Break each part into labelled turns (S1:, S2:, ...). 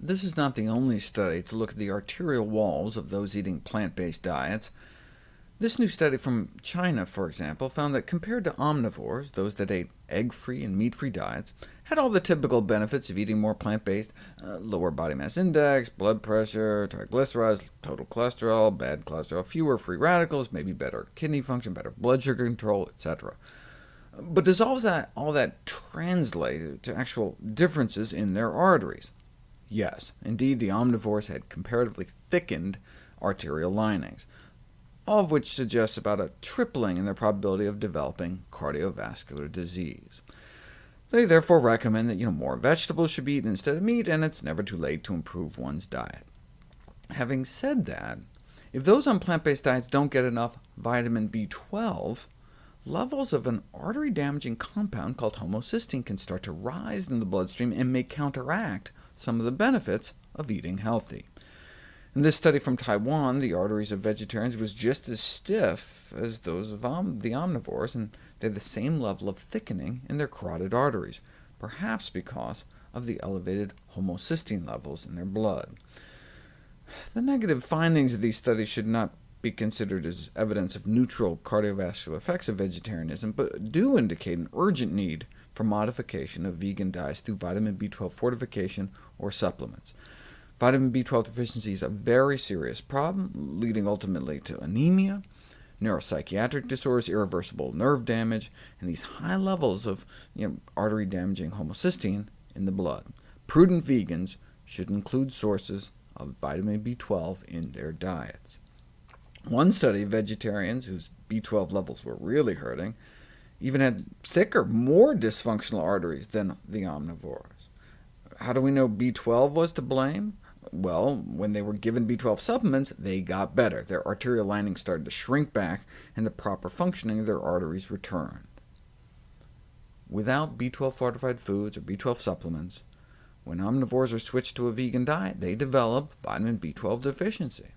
S1: This is not the only study to look at the arterial walls of those eating plant-based diets. This new study from China, for example, found that compared to omnivores, those that ate egg-free and meat-free diets had all the typical benefits of eating more plant-based: lower body mass index, blood pressure, triglycerides, total cholesterol, bad cholesterol, fewer free radicals, maybe better kidney function, better blood sugar control, etc. But does all that translate to actual differences in their arteries? Yes, indeed, the omnivores had comparatively thickened arterial linings, all of which suggests about a tripling in their probability of developing cardiovascular disease. They therefore recommend that more vegetables should be eaten instead of meat, and it's never too late to improve one's diet. Having said that, if those on plant-based diets don't get enough vitamin B12, levels of an artery-damaging compound called homocysteine can start to rise in the bloodstream and may counteract some of the benefits of eating healthy. In this study from Taiwan, the arteries of vegetarians was just as stiff as those of the omnivores, and they had the same level of thickening in their carotid arteries, perhaps because of the elevated homocysteine levels in their blood. The negative findings of these studies should not be considered as evidence of neutral cardiovascular effects of vegetarianism, but do indicate an urgent need for modification of vegan diets through vitamin B12 fortification or supplements. Vitamin B12 deficiency is a very serious problem, leading ultimately to anemia, neuropsychiatric disorders, irreversible nerve damage, and these high levels of artery-damaging homocysteine in the blood. Prudent vegans should include sources of vitamin B12 in their diets. One study of vegetarians whose B12 levels were really hurting even had thicker, more dysfunctional arteries than the omnivores. How do we know B12 was to blame? Well, when they were given B12 supplements, they got better. Their arterial lining started to shrink back, and the proper functioning of their arteries returned. Without B12-fortified foods or B12 supplements, when omnivores are switched to a vegan diet, they develop vitamin B12 deficiency.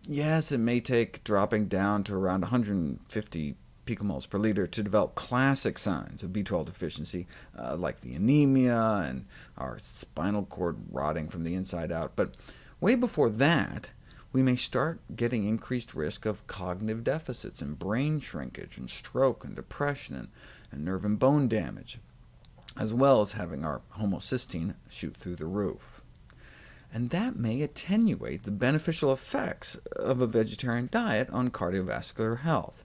S1: Yes, it may take dropping down to around 150 picomoles per liter to develop classic signs of B12 deficiency, like the anemia and our spinal cord rotting from the inside out. But way before that, we may start getting increased risk of cognitive deficits and brain shrinkage and stroke and depression and nerve and bone damage, as well as having our homocysteine shoot through the roof. And that may attenuate the beneficial effects of a vegetarian diet on cardiovascular health.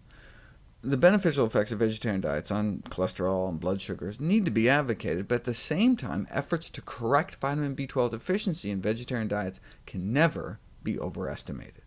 S1: The beneficial effects of vegetarian diets on cholesterol and blood sugars need to be advocated, but at the same time, efforts to correct vitamin B12 deficiency in vegetarian diets can never be overestimated.